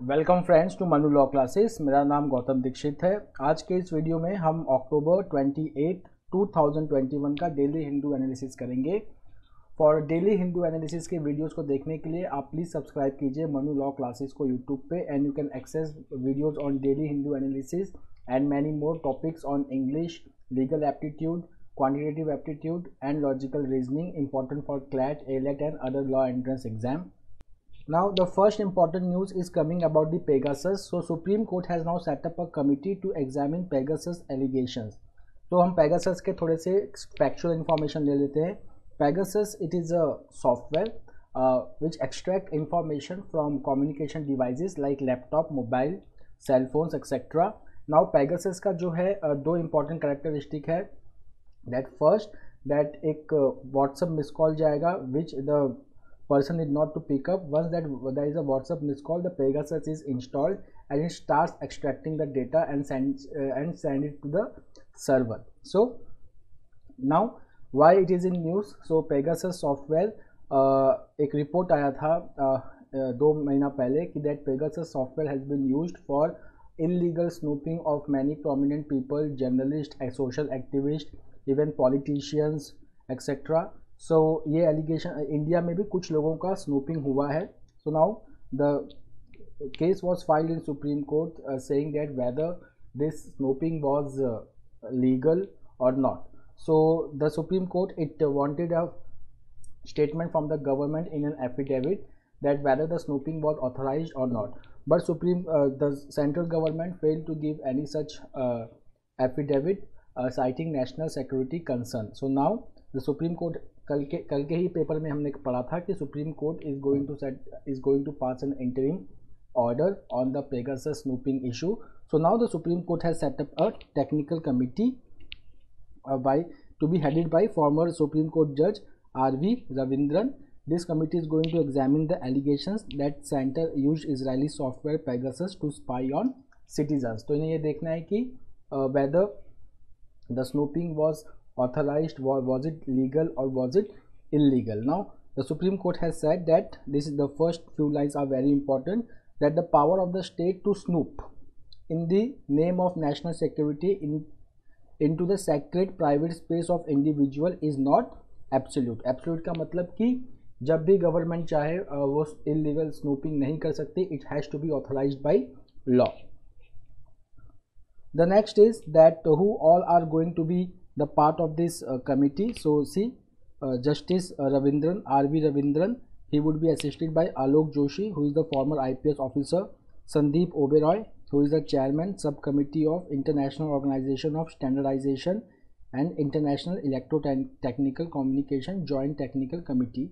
Welcome friends to Manu law classes. मेरा नाम गौतम दीक्षित है। आज के इस वीडियो में हम अक्टूबर 28 2021 का डेली हिंदू एनालिसिस करेंगे। फॉर डेली हिंदू एनालिसिस के वीडियोस को देखने के लिए आप प्लीज़ सब्सक्राइब कीजिए मनु लॉ क्लासेस को यूट्यूब पे and you can access videos on daily Hindu analysis and many more topics on English, legal aptitude, quantitative aptitude and logical reasoning important for CLAT, ALET and other law entrance exam. Now the first important news is coming about the Pegasus. So Supreme Court has now set up a committee to examine Pegasus allegations. तो हम Pegasus के थोड़े से factual information ले लेते हैं. Pegasus, it is a software which extract information from communication devices like laptop, mobile, cell phones, etc. Now Pegasus का जो है दो important characteristic है. That first, that एक WhatsApp मिस कॉल जाएगा which the person did not to pick up. Once that there is a WhatsApp miss call, the Pegasus is installed and it starts extracting the data and send it to the server. So now why it is in news? So Pegasus software एक report आया था 2 महीना पहले कि that Pegasus software has been used for illegal snooping of many prominent people, journalists, social activists, even politicians etcetera. So ये allegation India में भी कुछ लोगों का स्नूपिंग हुआ है. So now the case was filed in supreme court saying that whether this snooping was legal और not. So the supreme court it wanted a statement from the government in an affidavit that whether the snooping was authorized or not, but the central government failed to give any such affidavit citing national security concern. So now the Supreme Court कल के ही paper में हमने पढ़ा था कि Supreme Court is going to pass an interim order on the Pegasus snooping issue. So now the Supreme Court has set up a technical committee to be headed by former Supreme Court Judge R.V. Ravindran. This committee is going to examine the allegations that center used Israeli software Pegasus to spy on citizens. तो इन्हें ये देखना है कि whether the snooping was authorized, was it legal or was it illegal. Now the Supreme Court has said that this is the first few lines are very important, that the power of the state to snoop in the name of national security into the sacred private space of individual is not absolute. Absolute का मतलब कि जब भी government चाहे वो illegal snooping नहीं कर सकती. It has to be authorized by law. The next is that who all are going to be the part of this committee. So see, Justice Ravindran, R.V. Ravindran, he would be assisted by Alok Joshi, who is the former IPS officer, Sandeep Oberoi, who is the chairman, subcommittee of International Organization of Standardization and International Electrotechnical Communication Joint Technical Committee.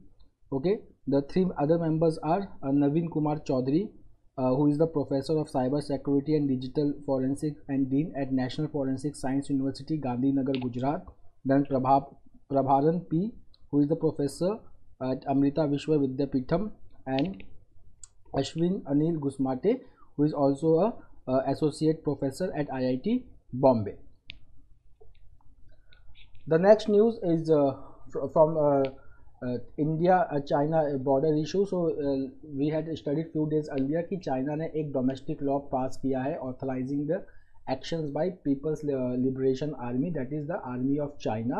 Okay, the 3 other members are Naveen Kumar Chaudhary, who is the professor of cyber security and digital forensics and dean at National Forensic Science University, Gandhinagar, Gujarat. Then Prabharan P, who is the professor at Amrita Vishwa Vidyapeetham, and Ashwin Anil Gusmate, who is also a associate professor at IIT Bombay. The next news is from India-China border issue. So we had studied few days earlier कि China ने एक domestic law पास किया है authorizing the actions by People's Liberation Army, that is the Army of China,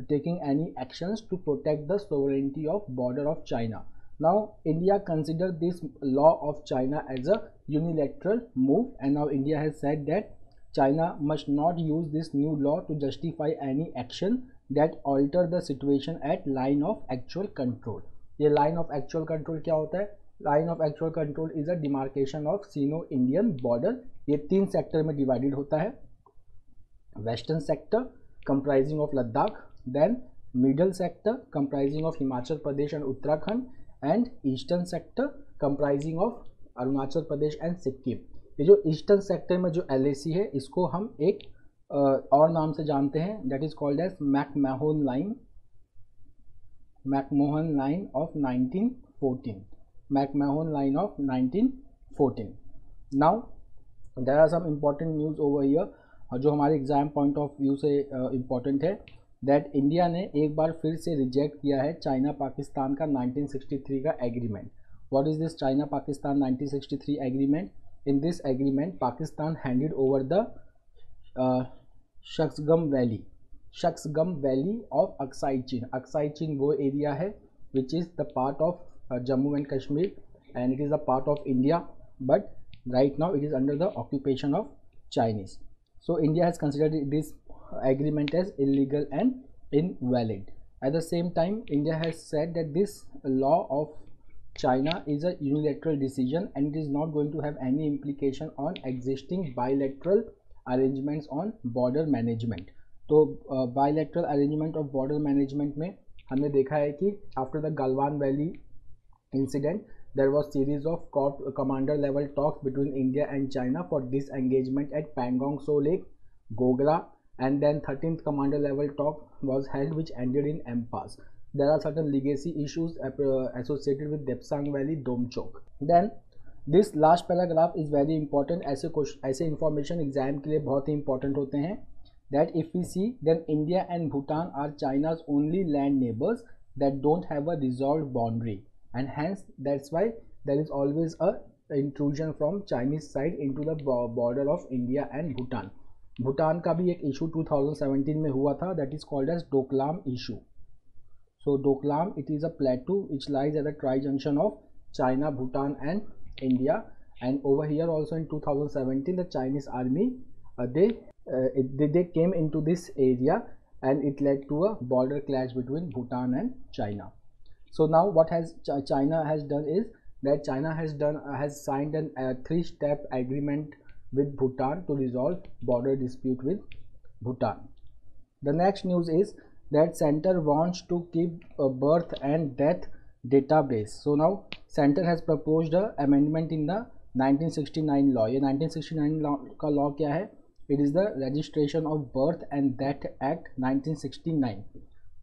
taking any actions to protect the sovereignty of border of China. Now India considered this law of China as a unilateral move, and now India has said that China must not use this new law to justify any action that alter the situation at line of actual control. ये line of actual control क्या होता है? Line of actual control is a demarcation of Sino-Indian border. ये 3 sector में divided होता है. Western sector comprising of Ladakh, then middle sector comprising of Himachal Pradesh and Uttarakhand, and eastern sector comprising of Arunachal Pradesh and Sikkim. ये जो eastern sector में जो LAC है इसको हम एक और नाम से जानते हैं, that is called as McMahon line of 1914. McMahon line of 1914. Now there are some important news over here जो हमारे एग्जाम पॉइंट ऑफ व्यू से इम्पॉर्टेंट है, दैट इंडिया ने एक बार फिर से रिजेक्ट किया है चाइना पाकिस्तान का 1963 का agreement. What is this China-Pakistan 1963 agreement? In this agreement, Pakistan handed over the Shaksgam Valley of Aksai Chin. Aksai Chin वो area है which is the part of Jammu and Kashmir, and it is a part of India, but right now it is under the occupation of Chinese. So India has considered this agreement as illegal and invalid. At the same time, India has said that this law of China is a unilateral decision and it is not going to have any implication on existing bilateral arrangements on border management. तो bilateral arrangement of border management में हमने देखा है कि after the Galwan Valley incident, there was series of commander level talks between India and China for disengagement at Pangong Tso Lake, Gogra, and then 13th commander level talk was held which ended in impasse. There are certain legacy issues associated with Depsang Valley, Domchok. Then this last paragraph is very important. ऐसे information exam के लिए बहुत ही important होते हैं. That if we see, then India and Bhutan are China's only land neighbors that don't have a resolved boundary, and hence that's why there is always a intrusion from Chinese side into the border of India and Bhutan. Bhutan का भी एक issue 2017 में हुआ था, that is called as Doklam issue. So Doklam, it is a plateau which lies at the tri-junction of China, Bhutan and India, and over here also in 2017 the Chinese army they came into this area and it led to a border clash between Bhutan and China. So now what has China has done is that China has signed a 3-step agreement with Bhutan to resolve border dispute with Bhutan. The next news is that center wants to keep a birth and death database. So now center has proposed a amendment in the 1969 law. ये 1969 का law क्या है? It is the Registration of Birth and Death Act 1969.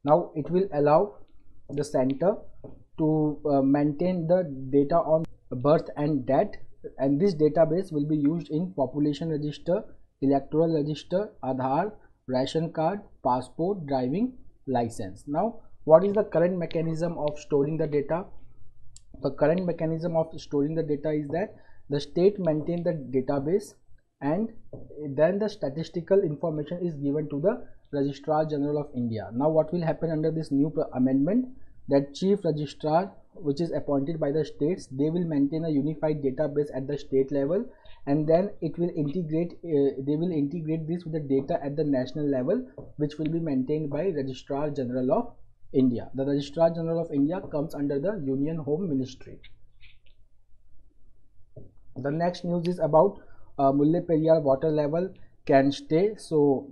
Now it will allow the center to maintain the data on birth and death, and this database will be used in population register, electoral register, Aadhaar, ration card, passport, driving license. Now what is the current mechanism of storing the data? The current mechanism of storing the data is that the state maintain the database and then the statistical information is given to the Registrar General of India. Now what will happen under this new amendment, that chief registrar which is appointed by the states, they will maintain a unified database at the state level, and then it will integrate they will integrate this with the data at the national level which will be maintained by Registrar General of India. The Registrar General of India comes under the Union Home Ministry. The next news is about Mulle Periyar water level can stay. So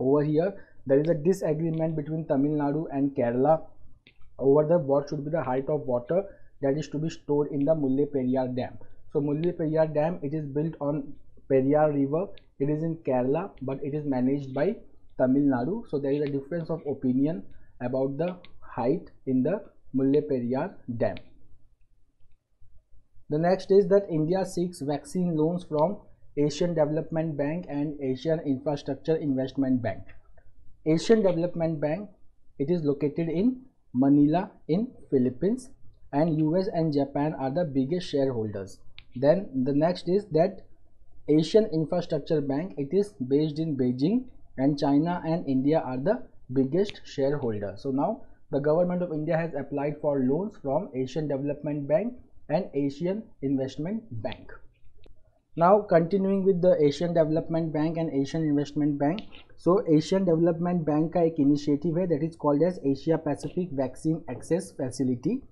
over here there is a disagreement between Tamil Nadu and Kerala over the what should be the height of water that is to be stored in the Mulle Periyar Dam. So Mulle Periyar Dam, it is built on Periyar River. It is in Kerala, but it is managed by Tamil Nadu. So there is a difference of opinion about the height in the Mulle Periyar Dam. The next is that India seeks vaccine loans from Asian Development Bank and Asian Infrastructure Investment Bank. Asian Development Bank, it is located in Manila in Philippines, and US and Japan are the biggest shareholders. Then the next is that Asian Infrastructure Bank, it is based in Beijing, and China and India are the biggest shareholders. So now the government of India has applied for loans from Asian Development Bank and Asian Investment Bank. Now continuing with the Asian Development Bank and Asian Investment Bank. So Asian Development Bank का एक initiative है that is called as Asia Pacific Vaccine Access Facility.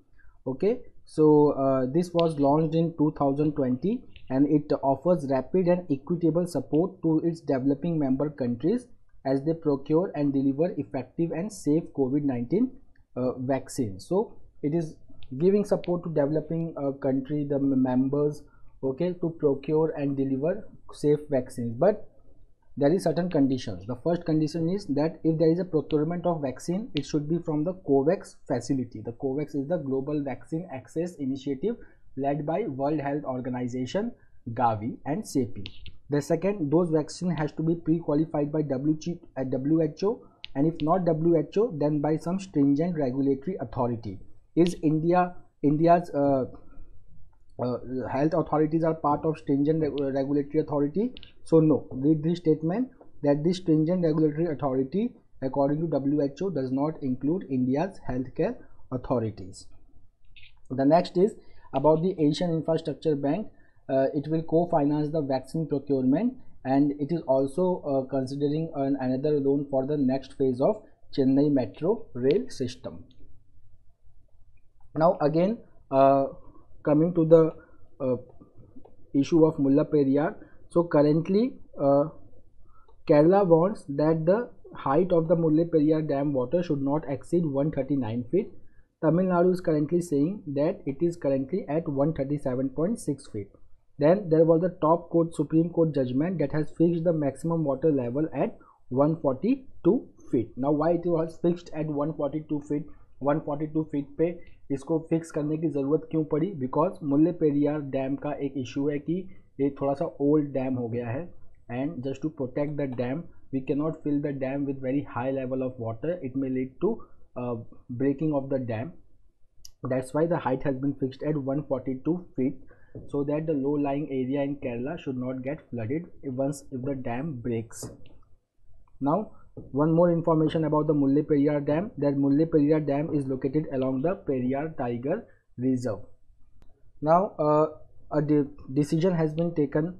Okay, so this was launched in 2020 and it offers rapid and equitable support to its developing member countries as they procure and deliver effective and safe COVID-19 vaccines. So it is giving support to developing country, the members, okay, to procure and deliver safe vaccines, but there is certain conditions. The first condition is that if there is a procurement of vaccine, it should be from the COVAX facility. The COVAX is the Global Vaccine Access Initiative led by World Health Organization, Gavi and CEPI. The second, those vaccine has to be pre-qualified by WHO, and if not WHO, then by some stringent regulatory authority. Is India's health authorities are part of stringent regulatory authority? So no. Read this statement that this stringent regulatory authority according to WHO does not include India's healthcare authorities. The next is about the Asian Infrastructure Bank. It will co-finance the vaccine procurement, and it is also considering another loan for the next phase of Chennai Metro rail system. Now again, coming to the issue of Mullaperiyar. So currently Kerala wants that the height of the Mullaperiyar dam water should not exceed 139 feet. Tamil Nadu is currently saying that it is currently at 137.6 feet. Then there was a top court Supreme Court judgment that has fixed the maximum water level at 142 feet. Now why it was fixed at 142 feet? 142 feet पे इसको fix करने की ज़रूरत क्यों पड़ी? Because मुल्ले Periyar dam का एक issue है कि ये थोड़ा सा ओल्ड डैम हो गया है, and just to protect the dam we can not fill the dam with very high level of water. It may lead to breaking of the dam. That's why the height has been fixed at 142 feet, so that the low-lying area in Kerala should not get flooded if the dam breaks. Now, one more information about the Mulle Periyar Dam. That Mulle Periyar Dam is located along the Periyar Tiger Reserve. Now, a decision has been taken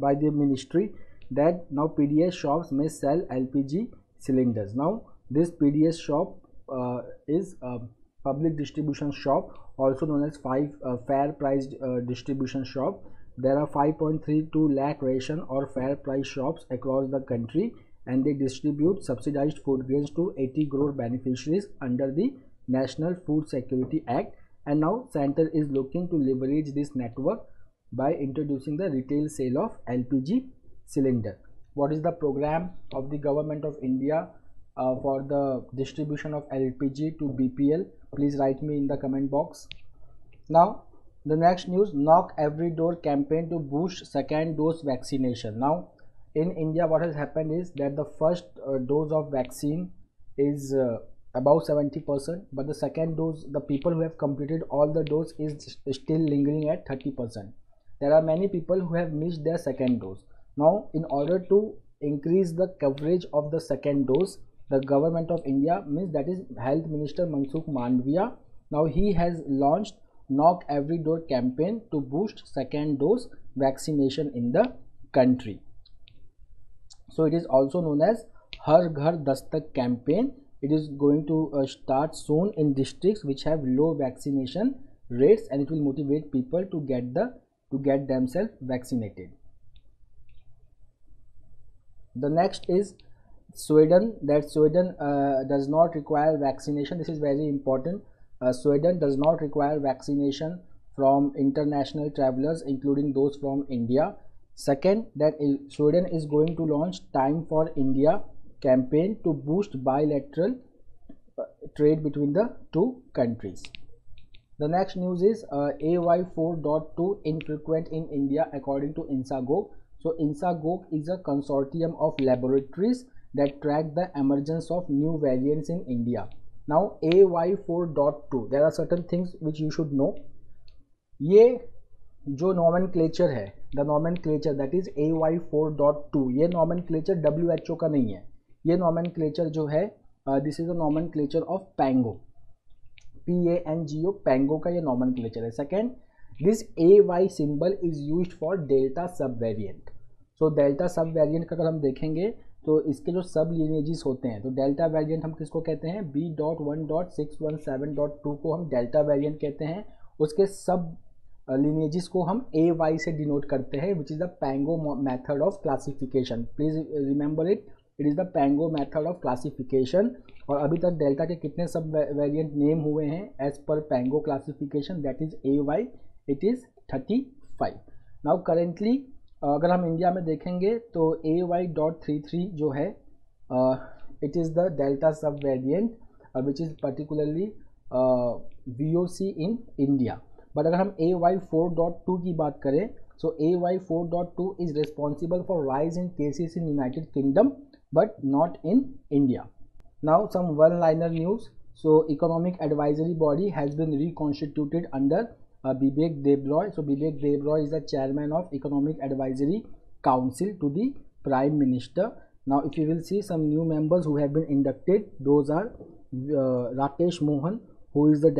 by the ministry that now PDS shops may sell LPG cylinders. Now, this PDS shop is a public distribution shop, also known as fair price distribution shop. There are 5.32 lakh ration or fair price shops across the country, and they distribute subsidized food grains to 80 crore beneficiaries under the National Food Security Act. And now Center is looking to leverage this network by introducing the retail sale of LPG cylinder. What is the program of the government of India for the distribution of LPG to BPL? Please write me in the comment box. Now the next news, knock every door campaign to boost second dose vaccination. Now in India what has happened is that the first dose of vaccine is about 70%, but the second dose, the people who have completed all the dose is still lingering at 30%. There are many people who have missed their second dose. Now in order to increase the coverage of the second dose, the government of India, means that is Health Minister Mansukh Mandavia, now he has launched knock every door campaign to boost second dose vaccination in the country. So it is also known as Har Ghar Dastak campaign. It is going to start soon in districts which have low vaccination rates, and it will motivate people to get themselves vaccinated. The next is Sweden. That Sweden does not require vaccination. This is very important. Sweden does not require vaccination from international travelers, including those from India. Second, that Sweden is going to launch Time for India campaign to boost bilateral trade between the two countries. The next news is AY4.2 infrequent in India according to INSAGOG. So INSAGOG is a consortium of laboratories that track the emergence of new variants in India. Now AY4.2, there are certain things which you should know. ये जो nomenclature है, the nomenclature that is AY4.2, ये nomenclature WHO का नहीं है. ये nomenclature जो है this is the nomenclature of PANGO, PANGO, PANGO का ये nomenclature है. Second, this AY symbol is used for delta subvariant. So delta subvariant का अगर हम देखेंगे तो इसके जो सब lineages होते हैं, तो डेल्टा वेरिएंट हम किसको कहते हैं? B.1.617.2 को हम डेल्टा वेरिएंट कहते हैं. उसके सब lineages को हम AY से डिनोट करते हैं, which is the PANGO method of classification. Please remember it. It is the PANGO method of classification. और अभी तक डेल्टा के कितने सब वेरिएंट नेम हुए हैं as per PANGO classification, that is AY, it is 35. Now currently अगर हम इंडिया में देखेंगे तो AY.33 जो है it is the delta sub variant which is particularly VOC in India. But अगर हम AY4.2 की बात करें, so AY4.2 is responsible for rise in cases in United Kingdom but not in India. Now some one-liner news. So Economic Advisory Body has been reconstituted under Bibek Debroy. So Bibek Debroy is the chairman of Economic Advisory Council to the Prime Minister. Now if you will see some new members who have been inducted, those are Rakesh Mohan, who is the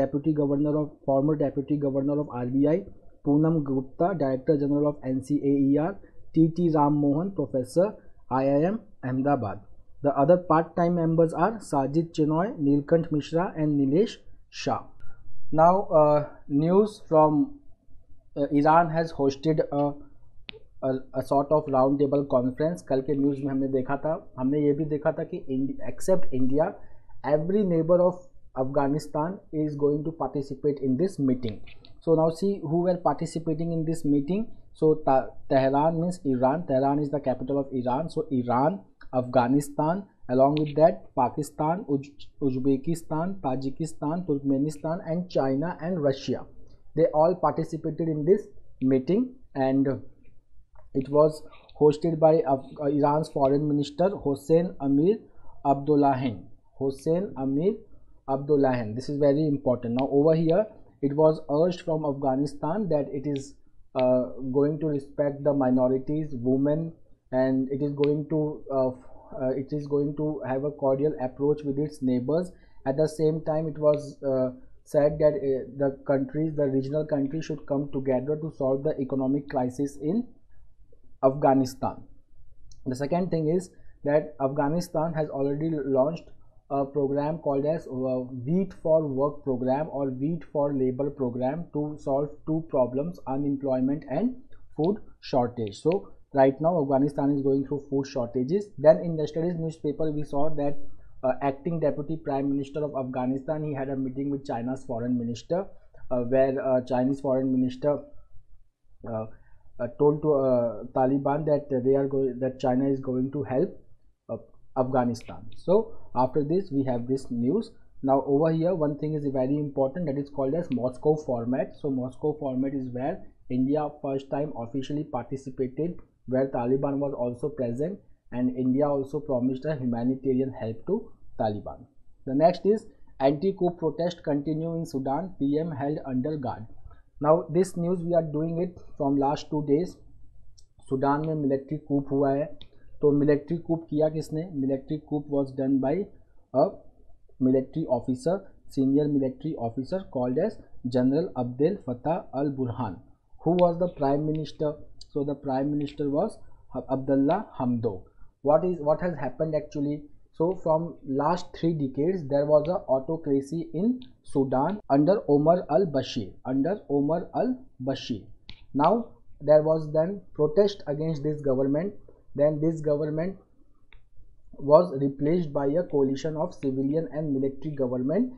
former deputy governor of RBI, Poonam Gupta, Director General of NCAER, T.T. Ram Mohan, Professor, IIM Ahmedabad. The other part-time members are Sajid Chinoy, Nilkant Mishra and Nilesh Shah. Now news from Iran has hosted a sort of round table conference. कल के news में हमने ये भी देखा था कि except India, every neighbor of Afghanistan is going to participate in this meeting. So now see who were participating in this meeting. So Tehran means Iran. Tehran is the capital of Iran. So Iran, Afghanistan, along with that Pakistan, Uzbekistan, Tajikistan, Turkmenistan and China and Russia. They all participated in this meeting, and it was hosted by Iran's foreign minister Hossein Amir Abdollahian. Hossein Amir Abdollahian. This is very important. Now over here it was urged from Afghanistan that it is going to respect the minorities, women, and it is going to have a cordial approach with its neighbors. At the same time, it was said that the regional countries should come together to solve the economic crisis in Afghanistan. The second thing is that Afghanistan has already launched a program called as Wheat for Work program or Wheat for Labor program to solve two problems: unemployment and food shortage. So right now Afghanistan is going through food shortages. Then in yesterday's newspaper we saw that acting deputy prime minister of Afghanistan, he had a meeting with China's foreign minister, where Chinese foreign minister told to Taliban that that China is going to help Afghanistan. So after this we have this news. Now over here one thing is very important, that is called as Moscow format. So Moscow format is where India first time officially participated, where Taliban was also present, and India also promised a humanitarian help to Taliban. The next is anti-coup protest continue in Sudan, PM held under guard. Now this news we are doing it from last 2 days. Sudan में military coup हुआ है. तो military coup किया किसने? Military coup was done by a military officer, senior military officer called as General Abdel Fattah al-Burhan. Who was the prime minister? So the prime minister was Abdullah Hamdok. What has happened actually? So from last 3 decades there was a autocracy in Sudan under Omar al-Bashir. Now there was then protest against this government. Then this government was replaced by a coalition of civilian and military government.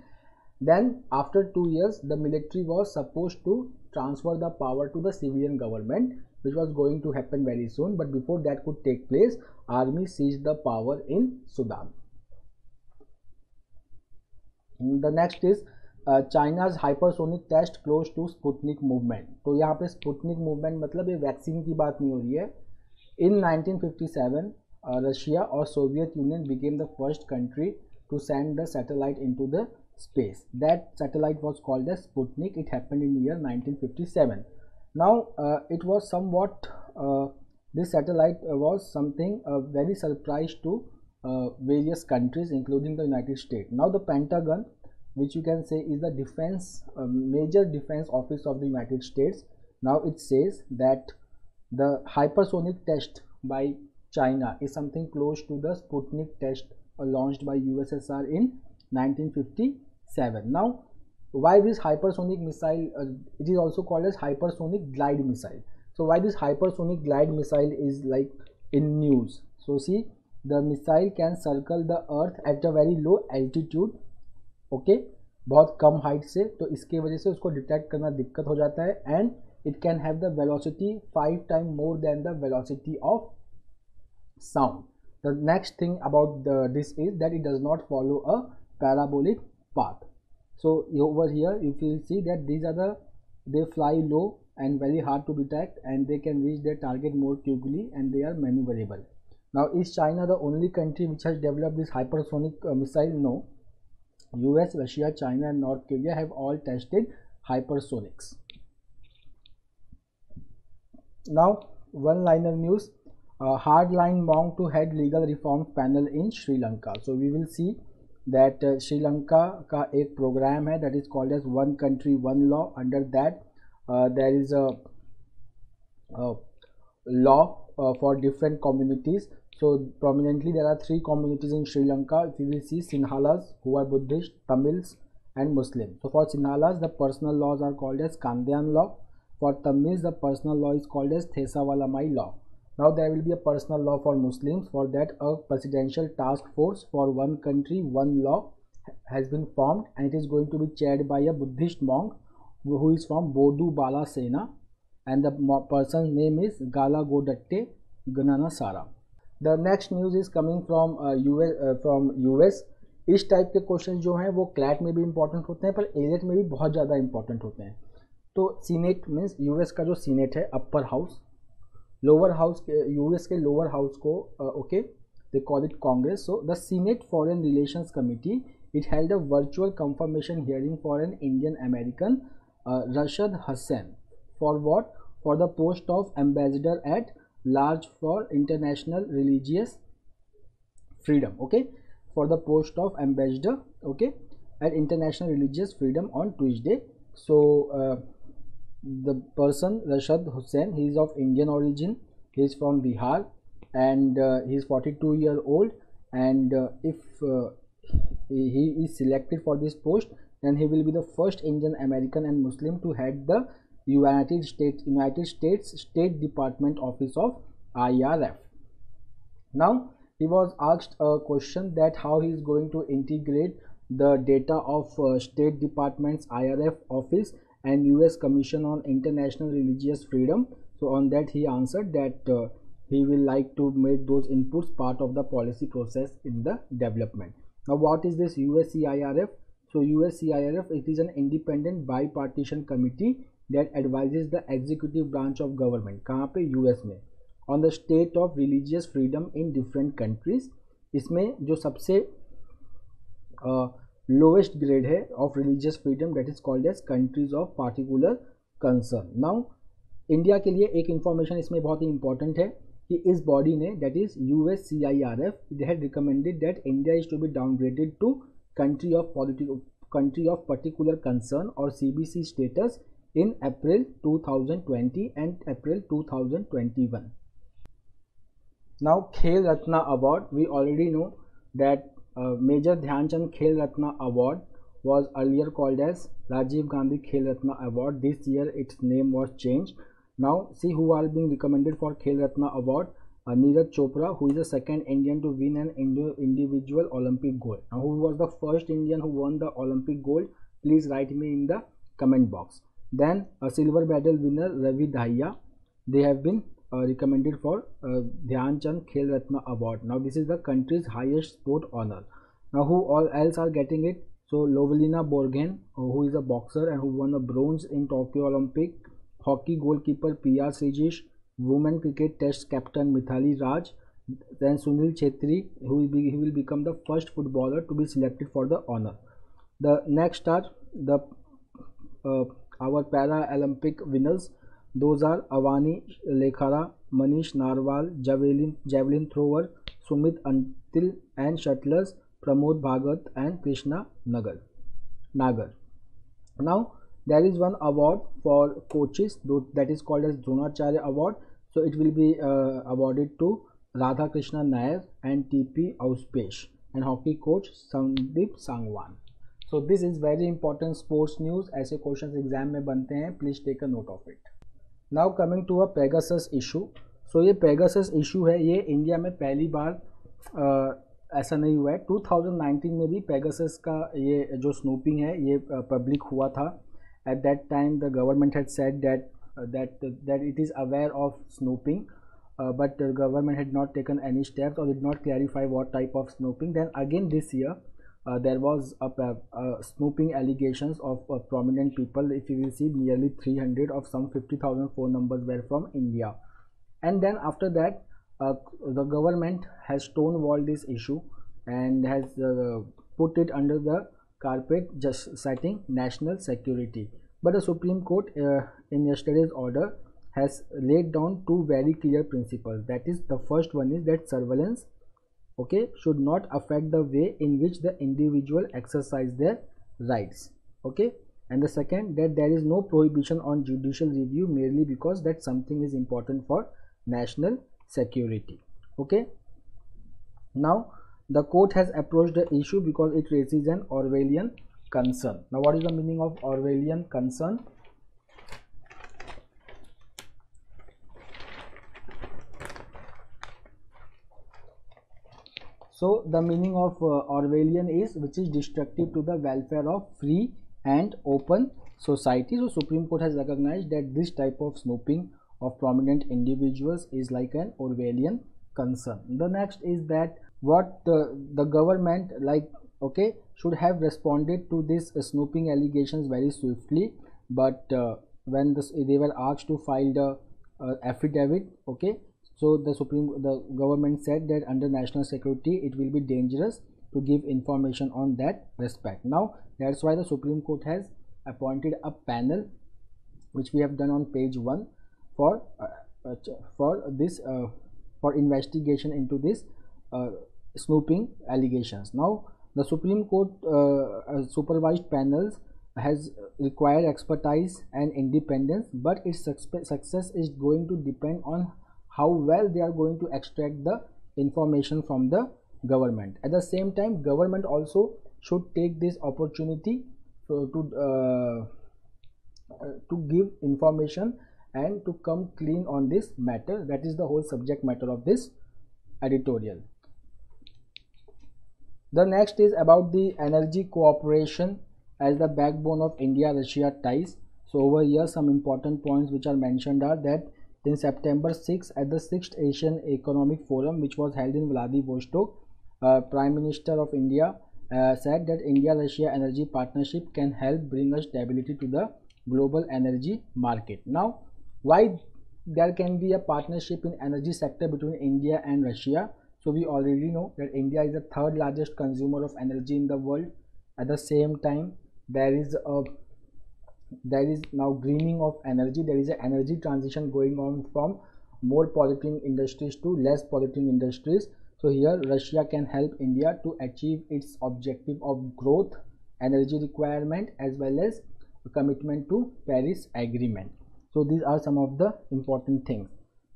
Then after 2 years the military was supposed to transfer the power to the civilian government, which was going to happen very soon, but before that could take place, army seized the power in Sudan. The next is China's hypersonic test close to Sputnik movement. तो यहाँ पे Sputnik movement मतलब ये vaccine की बात नहीं हो रही है. In 1957, Russia or Soviet Union became the first country to send the satellite into the space. That satellite was called as Sputnik. It happened in the year 1957. Now it was somewhat this satellite was something very surprise to various countries including the United States. Now the Pentagon, which you can say is the defense major defense office of the United States, now it says that the hypersonic test by China is something close to the Sputnik test launched by USSR in 1957. Now why this hypersonic missile, it is also called as hypersonic glide missile. So why this hypersonic glide missile is like in news? So see, the missile can circle the earth at a very low altitude, okay, बहुत कम height से, तो इसके वजह से उसको detect करना दिक्कत हो जाता है, and it can have the velocity 5 times more than the velocity of sound. The next thing about this is that it does not follow a parabolic path. So over here you will see that they fly low and very hard to detect, and they can reach their target more quickly, and they are maneuverable. Now is China the only country which has developed this hypersonic missile? No. US, Russia, China and North Korea have all tested hypersonics. Now, one-liner news. Hardline monk to head legal reform panel in Sri Lanka. So we will see that Sri Lanka का एक program है that is called as One Country One Law. Under that there is a law for different communities. So prominently there are three communities in Sri Lanka. If you will see Sinhalas, who are Buddhist, Tamils and Muslims. So for Sinhalas the personal laws are called as Kandyan law. For Tamils the personal law is called as Thesawalamai law. Now there will be a personal law for Muslims. For that a presidential task force for one country one law has been formed, and it is going to be chaired by a Buddhist monk who is from Bodu Bala Sena, and the person's name is Gala Godatte Gananasara. The next news is coming from US. इस type के question जो हैं वो CLAT में भी important होते हैं पर एलेट में भी बहुत ज़्यादा इंपॉर्टेंट होते हैं. तो सीनेट मीन्स यूएस का जो सीनेट है upper house, lower house US के लोअर हाउस को okay they call it Congress. So the senate foreign relations committee it held a virtual confirmation hearing for an Indian American Rashad Hussain for what? For the post of ambassador at large for international religious freedom. Okay, for the post of ambassador, okay, at international religious freedom on Tuesday. So the person Rashad Hussain, he is of Indian origin, he is from Bihar, and he is 42-year old, and if he is selected for this post, then he will be the first Indian American and Muslim to head the United States State Department Office of IRF. Now he was asked a question that how he is going to integrate the data of State Department's IRF office and US Commission on International Religious Freedom. So on that he answered that he will like to make those inputs part of the policy process in the development. Now what is this USCIRF? So USCIRF, it is an independent bipartisan committee that advises the executive branch of government. कहाँ पे? US में. On the state of religious freedom in different countries. इसमें जो सबसे lowest grade है of religious freedom, that is called as countries of particular concern. Now India के लिए एक information इसमें बहुत ही important है कि इस बॉडी ने that is USCIRF, they had recommended that India is to be downgraded to country of particular concern or CBC status in April 2020 and April 2021. Now Khel Ratna Award, we already know that Major Dhyan Chand Khel Ratna Award was earlier called as Rajiv Gandhi Khel Ratna Award. This year its name was changed. Now see who are being recommended for Khel Ratna Award. Neeraj Chopra, who is the second Indian to win an individual Olympic gold. Now who was the first Indian who won the Olympic gold? Please write me in the comment box. Then a silver medal winner Ravi Dahiya, they have been recommended for Dhyan Chand Khel Ratna Award. Now this is the country's highest sport honor. Now who all else are getting it? So Lovelina Borgen, who is a boxer and who won a bronze in Tokyo Olympic. Hockey goalkeeper PR Srijish, women cricket test captain Mithali Raj, then Sunil Chhetri, who will become the first footballer to be selected for the honor. The next are the our para Olympic winners. Those are Avani Lekhara, Manish Narwal, javelin thrower Sumit Antil, and shuttlers Pramod Bhagat and Krishna Nagar. Now there is one award for coaches, that is called as Dronacharya Award. So it will be awarded to Radha Krishna Nair and TP Auspesh and hockey coach Sandeep Sangwan. So this is very important sports news. ऐसे questions exam में बनते हैं. Please take a note of it. Now coming to a Pegasus issue. So ये Pegasus issue है, ये India में पहली बार ऐसा नहीं हुआ है. 2019 में भी Pegasus का ये जो स्नूपिंग है ये पब्लिक हुआ था. At that time the government had said that it is aware of snooping, but the government had not taken any steps or did not clarify what type of snooping. Then again this year there was a snooping allegations of prominent people. If you will see, nearly 300 of some 50,000 phone numbers were from India. And then after that the government has stonewalled this issue and has put it under the carpet, just citing national security. But the Supreme Court in yesterday's order has laid down two very clear principles. That is, the first one is that surveillance, okay, should not affect the way in which the individual exercise their rights, okay, and the second, that there is no prohibition on judicial review merely because that something is important for national security, okay. Now the court has approached the issue because it raises an Orwellian concern. Now what is the meaning of Orwellian concern? So the meaning of Orwellian is which is destructive to the welfare of free and open society. So Supreme Court has recognized that this type of snooping of prominent individuals is like an Orwellian concern. The next is that what the government, like, okay, should have responded to this snooping allegations very swiftly, but when they were asked to file the affidavit, okay, so the government said that under national security it will be dangerous to give information on that respect. Now that's why the Supreme Court has appointed a panel, which we have done on page 1, for investigation into this snooping allegations. Now the Supreme Court supervised panels has required expertise and independence, but its success is going to depend on how well they are going to extract the information from the government. At the same time, government also should take this opportunity to give information and to come clean on this matter. That is the whole subject matter of this editorial. The next is about the energy cooperation as the backbone of India-Russia ties. So over here some important points which are mentioned are that in September 6 at the 6th Asian Economic Forum, which was held in Vladivostok, Prime Minister of India said that India-Russia energy partnership can help bring a stability to the global energy market. Now why there can be a partnership in energy sector between India and Russia? So we already know that India is the third largest consumer of energy in the world. At the same time, there is now greening of energy. There is an energy transition going on from more polluting industries to less polluting industries. So here Russia can help India to achieve its objective of growth, energy requirement, as well as a commitment to Paris Agreement. So these are some of the important things.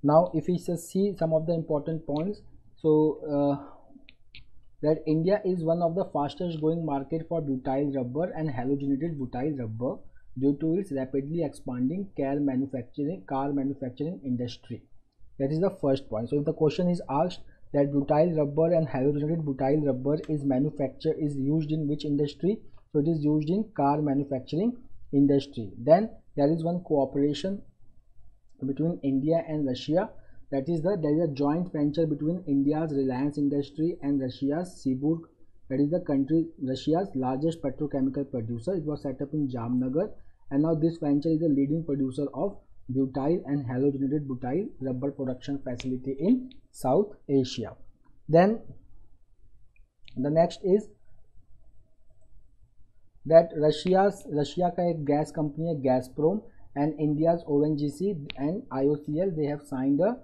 Now if we just see some of the important points, so that India is one of the fastest growing market for butyl rubber and halogenated butyl rubber due to its rapidly expanding car manufacturing industry. That is the first point. So if the question is asked that butyl rubber and halogenated butyl rubber is used in which industry, so it is used in car manufacturing industry. Then there is one cooperation between India and Russia. That is there is a joint venture between India's Reliance Industry and Russia's Siburg. That is the country Russia's largest petrochemical producer. It was set up in Jamnagar, and now this venture is the leading producer of butyl and halogenated butyl rubber production facility in South Asia. Then the next is that Russia का एक gas company है Gazprom and India's ONGC and IOCL, they have signed a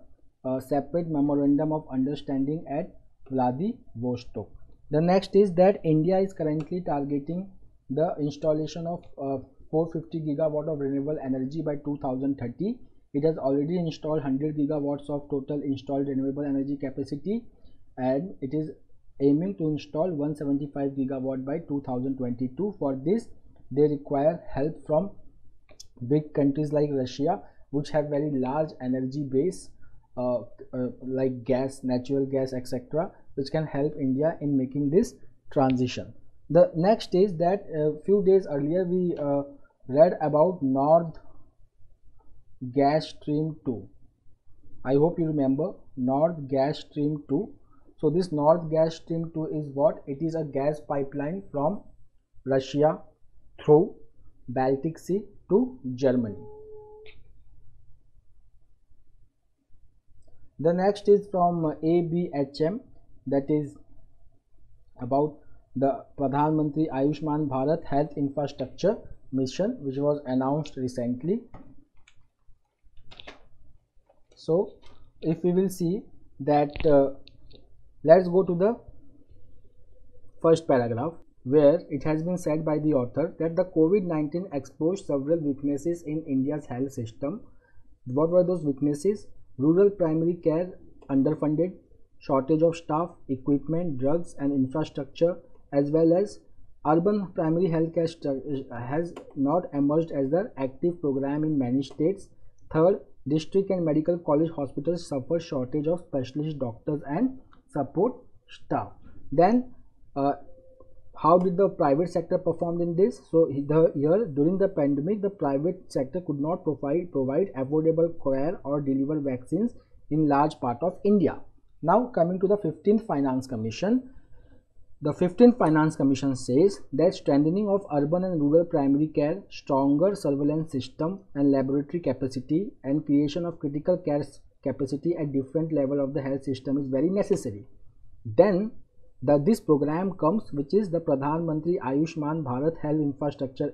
separate memorandum of understanding at Vladivostok. The next is that India is currently targeting the installation of 450 gigawatt of renewable energy by 2030. It has already installed 100 gigawatts of total installed renewable energy capacity, and it is aiming to install 175 gigawatt by 2022. For this, they require help from big countries like Russia, which have very large energy base, like gas, natural gas, etc., which can help India in making this transition. The next is that a few days earlier we read about Nord Gas Stream 2. I hope you remember Nord Gas Stream 2. So this Nord Gas Stream 2 is what? It is a gas pipeline from Russia through Baltic Sea to Germany. The next is from ABHM, that is about the Pradhan Mantri Ayushman Bharat Health Infrastructure Mission, which was announced recently. So if we will see that, let's go to the first paragraph, where it has been said by the author that the COVID-19 exposed several weaknesses in India's health system. What were those weaknesses? Rural primary care underfunded, shortage of staff, equipment, drugs and infrastructure, as well as urban primary health care has not emerged as the active program in many states. Third, district and medical college hospitals suffer shortage of specialist doctors and support staff. Then how did the private sector perform in this? So here during the pandemic, the private sector could not provide affordable care or deliver vaccines in large part of India. Now coming to the 15th Finance Commission. The 15th Finance Commission says that strengthening of urban and rural primary care, stronger surveillance system and laboratory capacity, and creation of critical care capacity at different level of the health system is very necessary. Then this program comes, which is the Pradhan Mantri Ayushman Bharat Health Infrastructure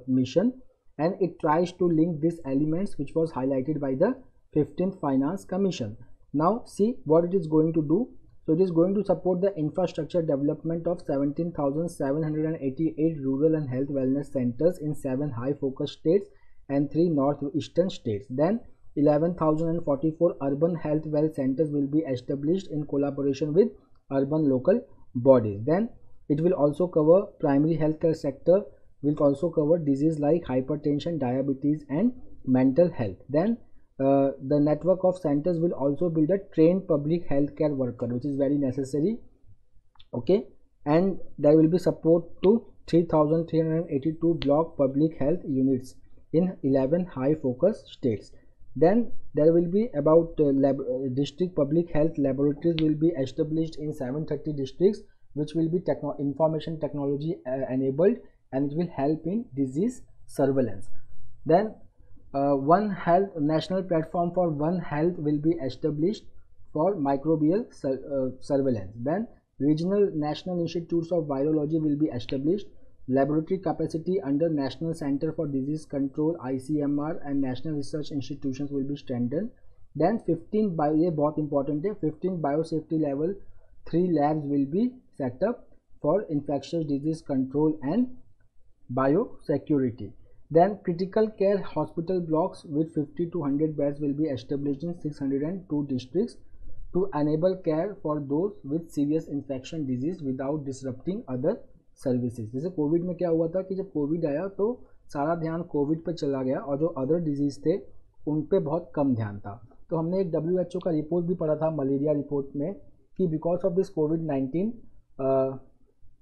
Mission, and it tries to link these elements which was highlighted by the 15th Finance Commission. Now see what it is going to do. So it is going to support the infrastructure development of 17,788 rural and health wellness centers in 7 high focus states and 3 northeastern states. Then 11,044 urban health well centers will be established in collaboration with urban local bodies. Then it will also cover primary healthcare sector, will also cover disease like hypertension, diabetes and mental health. Then the network of centers will also build a trained public healthcare worker, which is very necessary. Okay, and there will be support to 3,382 block public health units in 11 high focus states. Then there will be about district public health laboratories will be established in 730 districts, which will be information technology enabled, and it will help in disease surveillance. Then One Health national platform for One Health will be established for microbial surveillance. Then regional national institutes of virology will be established. Laboratory capacity under National Center for Disease Control ICMR and national research institutions will be strengthened. Then 15 बहुत important है, 15 biosafety level 3 labs will be set up for infectious disease control and biosecurity. Then critical care hospital blocks with 50 to 100 beds will be established in 602 districts to enable care for those with serious infection disease without disrupting other services. जैसे Covid में क्या हुआ था कि जब Covid आया तो सारा ध्यान कोविड पे चला गया और जो अदर डिजीज थे उन पे बहुत कम ध्यान था. तो हमने एक WHO का रिपोर्ट भी पढ़ा था मलेरिया रिपोर्ट में कि because of this covid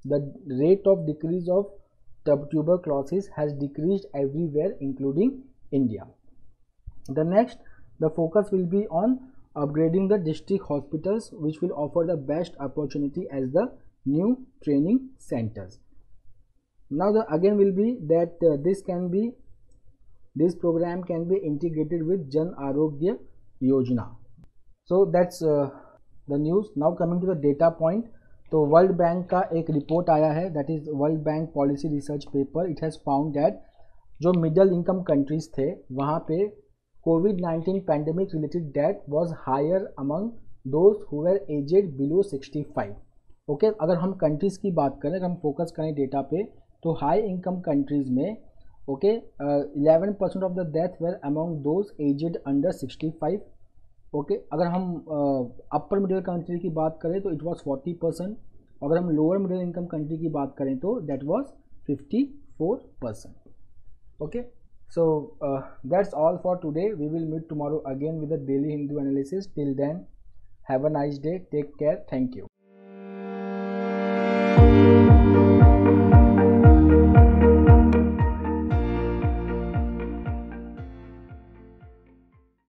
the rate of decrease of tuberculosis has decreased everywhere including India. The next, the focus will be on upgrading the district hospitals, which will offer the best opportunity as the new training centers. Now again will be that this program can be integrated with Jan Arogya Yojana. So that's the news. Now coming to the data point, तो world bank का एक report आया है, that is world bank policy research paper. It has found that जो middle income countries थे वहाँ पे कोविड-19 pandemic related death was higher among those who were aged below 65. Okay, अगर हम कंट्रीज़ की बात करें, अगर हम फोकस करें डेटा पे, तो हाई इनकम कंट्रीज़ में 11% of the death were among those aged under 65. Okay, अगर हम अपर मिडिल कंट्री की बात करें तो इट वाज 40%. अगर हम लोअर मिडिल इनकम कंट्री की बात करें तो that was 54%. Okay, so that's all for today. We will meet tomorrow again with the daily Hindu analysis. Till then, have a nice day, take care, thank you.